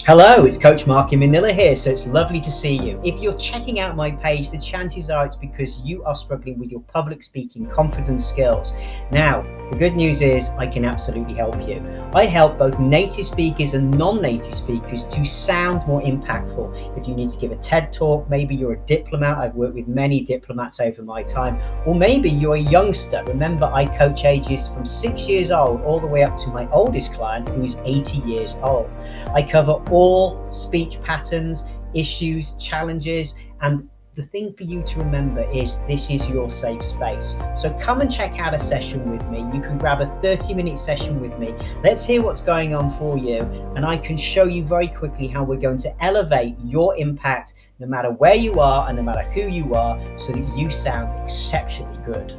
Hello, it's Coach Mark in Manila here, so it's lovely to see you. If you're checking out my page, the chances are it's because you are struggling with your public speaking confidence skills. Now, the good news is I can absolutely help you. I help both native speakers and non-native speakers to sound more impactful. If you need to give a TED talk, maybe you're a diplomat. I've worked with many diplomats over my time, or maybe you're a youngster. Remember, I coach ages from 6 years old all the way up to my oldest client who is 80 years old. I cover all speech patterns, issues, challenges, and the thing for you to remember is this is your safe space. So come and check out a session with me. You can grab a 30-minute session with me. Let's hear what's going on for you, and I can show you very quickly how we're going to elevate your impact no matter where you are and no matter who you are, so that you sound exceptionally good.